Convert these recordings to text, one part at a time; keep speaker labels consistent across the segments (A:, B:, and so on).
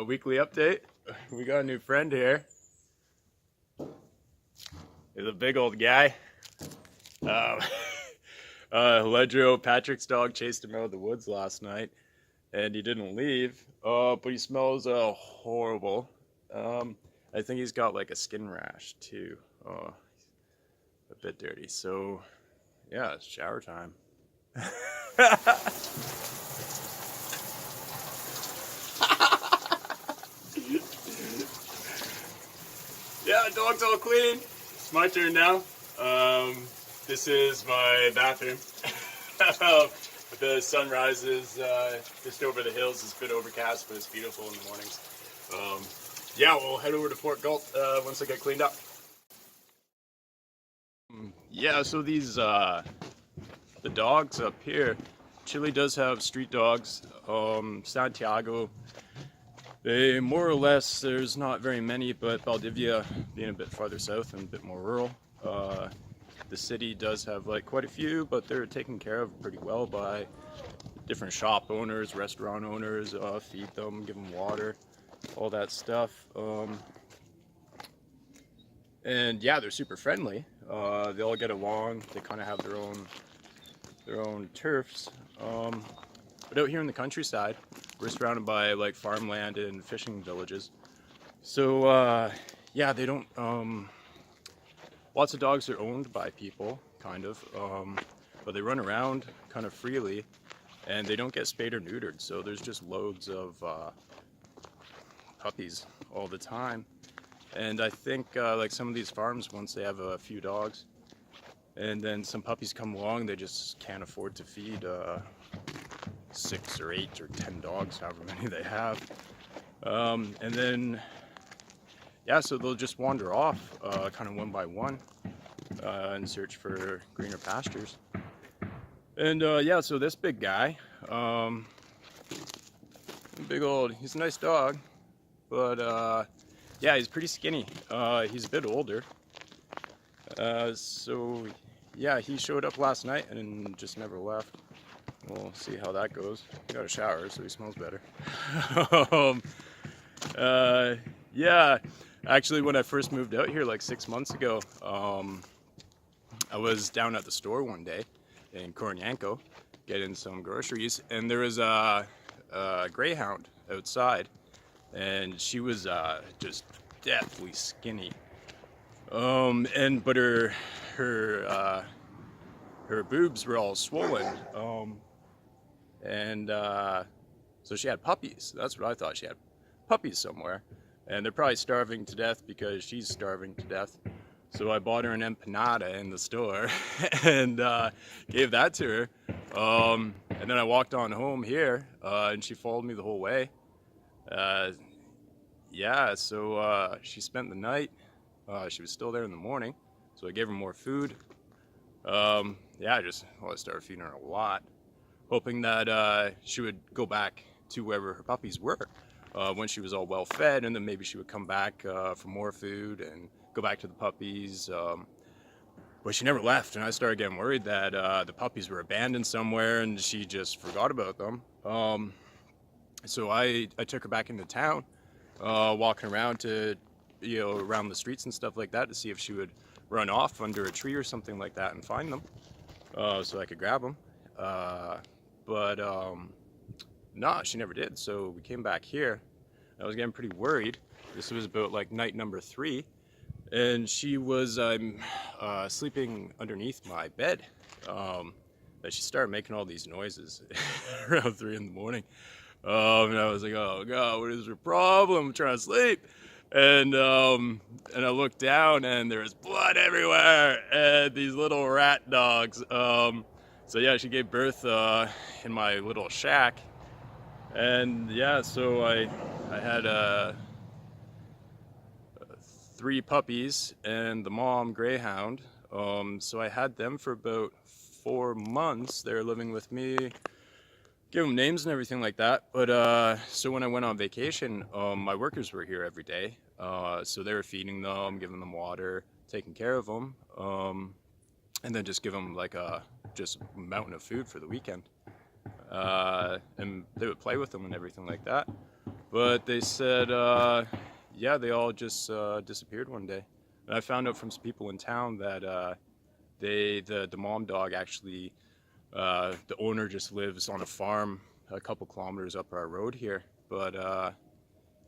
A: Weekly update. We got a new friend here. He's a big old guy. Um, Ledro, Patrick's dog, chased him out of the woods last night, and he didn't leave. But he smells horrible. I think he's got like a skin rash too. A bit dirty. So, yeah, it's shower time. Yeah, dog's all clean. It's my turn now. This is my bathroom. The sun rises just over the hills. It's a bit overcast, but it's beautiful in the mornings. Yeah, we'll head over to Fort Galt once I get cleaned up. Yeah, so these the dogs up here. Chile does have street dogs. Santiago, they more or less, there's not very many, but Valdivia being a bit farther south and a bit more rural. The city does have like quite a few, but they're taken care of pretty well by different shop owners, restaurant owners, feed them, give them water, all that stuff. And yeah, they're super friendly. They all get along. They kind of have their own turfs. But out here in the countryside, we're surrounded by like farmland and fishing villages. So yeah, they don't. Lots of dogs are owned by people, kind of, but they run around kind of freely, and they don't get spayed or neutered. So there's just loads of puppies all the time. And I think like some of these farms, once they have a few dogs, and then some puppies come along, they just can't afford to feed 6 or 8 or 10 dogs, however many they have. And then, yeah, so they'll just wander off kind of one by one and search for greener pastures. And yeah, so this big guy, he's a nice dog, but yeah, he's pretty skinny. He's a bit older. So yeah, he showed up last night and just never left. We'll see how that goes. He got a shower, so he smells better. Yeah, actually, when I first moved out here like 6 months ago, I was down at the store one day in Kornyanko getting some groceries, and there was a greyhound outside, and she was just deathly skinny. But her boobs were all swollen. So she had puppies. That's what I thought. She had puppies somewhere. And they're probably starving to death because she's starving to death. So I bought her an empanada in the store and gave that to her. And then I walked on home here and she followed me the whole way. Yeah, so she spent the night. She was still there in the morning. So I gave her more food. Yeah, I started feeding her a lot, hoping that she would go back to wherever her puppies were when she was all well fed, and then maybe she would come back for more food and go back to the puppies. But she never left, and I started getting worried that the puppies were abandoned somewhere and she just forgot about them. So I took her back into town, walking around to, around the streets and stuff like that to see if she would run off under a tree or something like that and find them, so I could grab them. But nah, she never did. So we came back here. I was getting pretty worried. This was about like night number 3, and she was sleeping underneath my bed. That she started making all these noises around 3 in the morning. And I was like, oh God, what is her problem? I'm trying to sleep. And I looked down and there was blood everywhere and these little rat dogs. So yeah, she gave birth in my little shack. And yeah, so I had 3 puppies and the mom greyhound. So I had them for about 4 months. They were living with me, give them names and everything like that. But so when I went on vacation, my workers were here every day. So they were feeding them, giving them water, taking care of them, and then just give them like a mountain of food for the weekend. And they would play with them and everything like that. But they said, yeah, they all just disappeared one day. And I found out from some people in town that the mom dog actually, the owner just lives on a farm a couple kilometers up our road here. But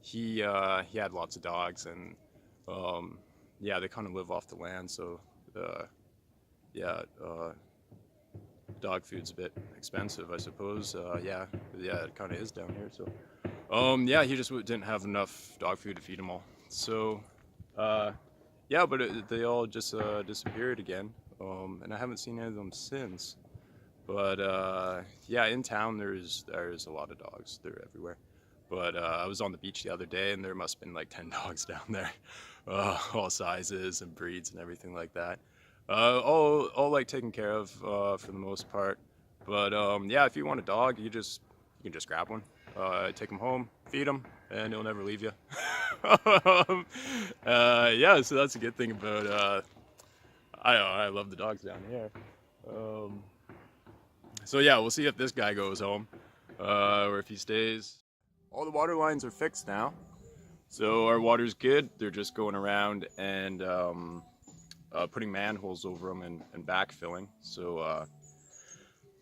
A: he had lots of dogs, and yeah, they kind of live off the land. So yeah, dog food's a bit expensive, I suppose. Yeah, it kind of is down here. So yeah, he just didn't have enough dog food to feed them all. So yeah, but they all just disappeared again, and I haven't seen any of them since. But yeah, in town there's a lot of dogs. They're everywhere. But I was on the beach the other day, and there must have been like 10 dogs down there, all sizes and breeds and everything like that. All like taken care of for the most part. But yeah, if you want a dog, you can just grab one, take him home, feed him, and he'll never leave you. Yeah, so that's a good thing about. I love the dogs down here. So yeah, we'll see if this guy goes home, or if he stays. All the water lines are fixed now, so our water's good. They're just going around and putting manholes over them and backfilling, so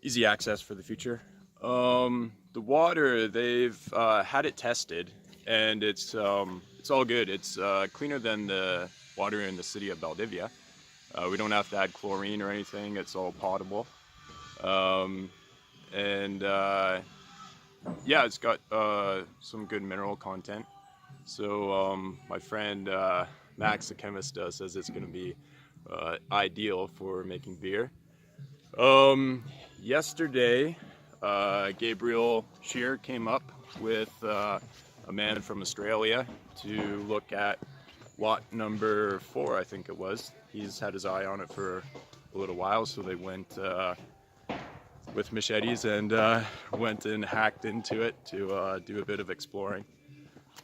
A: easy access for the future. The water, they've had it tested, and it's all good. It's cleaner than the water in the city of Valdivia. We don't have to add chlorine or anything. It's all potable. And yeah, it's got some good mineral content. So my friend Max, the chemist, says it's going to be ideal for making beer. Yesterday, Gabriel Shear came up with a man from Australia to look at lot number 4, I think it was. He's had his eye on it for a little while, so they went with machetes and went and hacked into it to do a bit of exploring.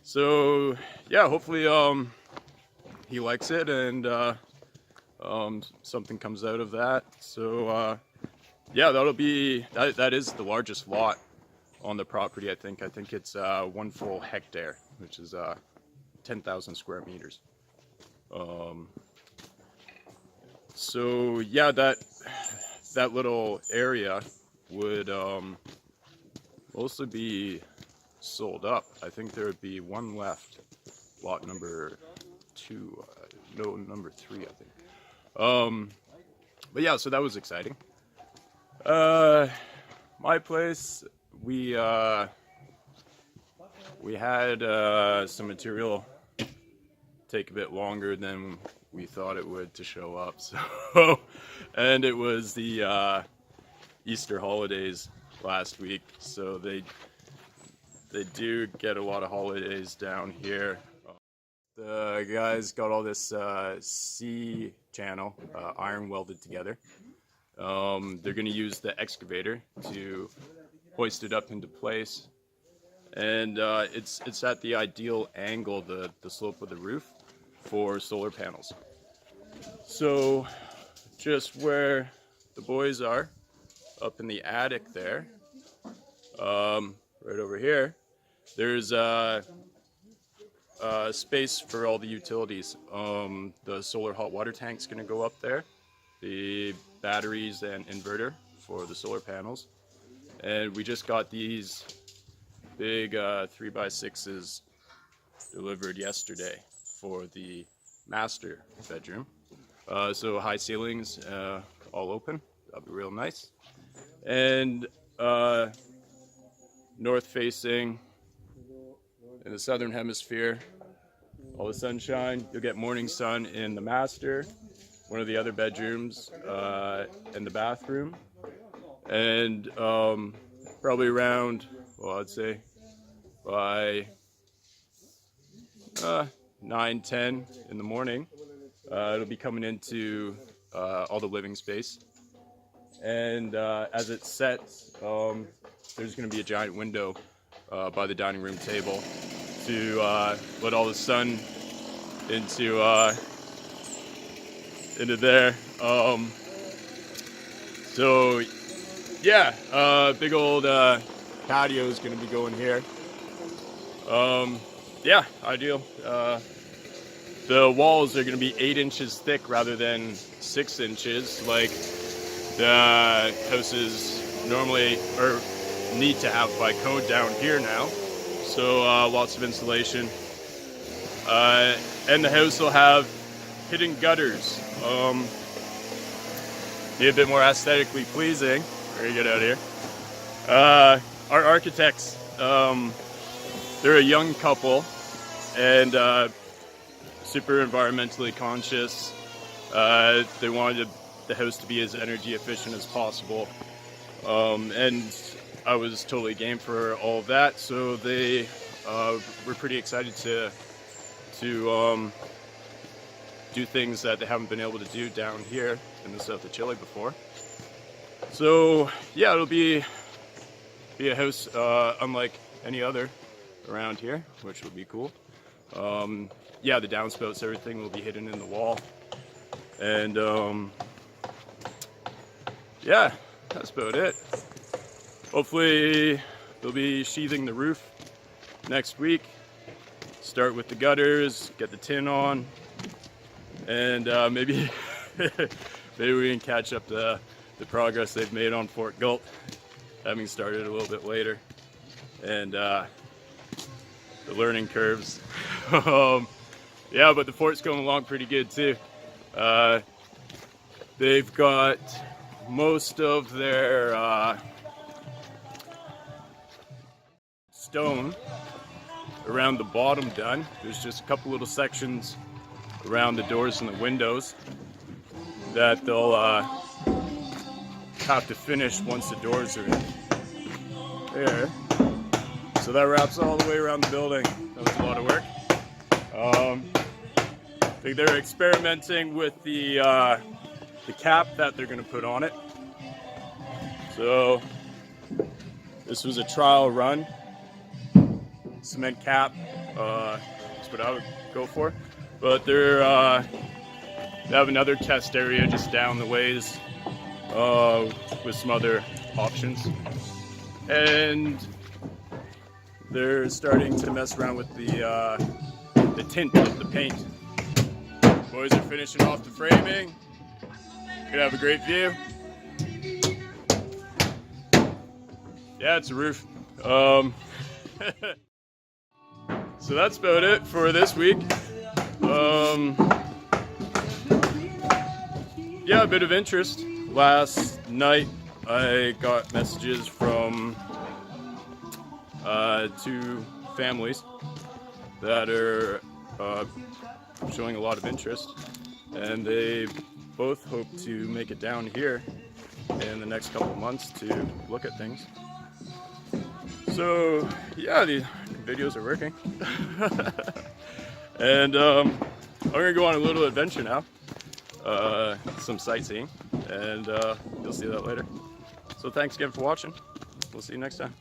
A: So yeah, hopefully he likes it, and something comes out of that. So yeah, that is the largest lot on the property. I think it's 1 full hectare, which is 10,000 square meters. So yeah, that little area would mostly be sold up. I think there would be one left, lot number 2, no, number 3, I think. But yeah, so that was exciting. My place, we had some material take a bit longer than we thought it would to show up. So, and it was the Easter holidays last week, so they do get a lot of holidays down here. The guys got all this C channel iron welded together. They're going to use the excavator to hoist it up into place, and it's at the ideal angle, the slope of the roof, for solar panels. So just where the boys are, up in the attic there, right over here, there's space for all the utilities. The solar hot water tank's going to go up there, the batteries and inverter for the solar panels, and we just got these big 3x6s delivered yesterday for the master bedroom. So high ceilings, all open. That'll be real nice. And north facing in the southern hemisphere, all the sunshine. You'll get morning sun in the master, one of the other bedrooms, and the bathroom. And probably around, well, I'd say by 9, 10 in the morning, it'll be coming into all the living space. And as it sets, there's going to be a giant window by the dining room table to let all the sun into there. So yeah, big old patio is going to be going here. Yeah, ideal. The walls are going to be 8 inches thick rather than 6 inches like the houses normally or need to have by code down here now. So lots of insulation. And the house will have hidden gutters. Be a bit more aesthetically pleasing. Very good out here. Our architects, they're a young couple and super environmentally conscious. They wanted the house to be as energy efficient as possible. And I was totally game for all of that, so they were pretty excited to do things that they haven't been able to do down here in the south of Chile before. So yeah, it'll be a house unlike any other around here, which will be cool. Yeah, the downspouts, everything will be hidden in the wall, and yeah, that's about it. Hopefully they'll be sheathing the roof next week. Start with the gutters, get the tin on, and maybe maybe we can catch up the progress they've made on Fort Galt, having started a little bit later, and the learning curves. Yeah, but the fort's going along pretty good too. They've got most of their stone around the bottom done. There's just a couple little sections around the doors and the windows that they'll have to finish once the doors are in. There. So that wraps all the way around the building. That was a lot of work. I think they're experimenting with the cap that they're going to put on it. So this was a trial run. Cement cap, that's what I would go for. But they have another test area just down the ways with some other options. And they're starting to mess around with the tint of the paint. Boys are finishing off the framing. Gonna have a great view. Yeah, it's a roof. So that's about it for this week. Yeah, a bit of interest. Last night I got messages from 2 families that are showing a lot of interest, and they both hope to make it down here in the next couple of months to look at things. So yeah, the videos are working. And I'm gonna go on a little adventure now, some sightseeing, and you'll see that later. So thanks again for watching. We'll see you next time.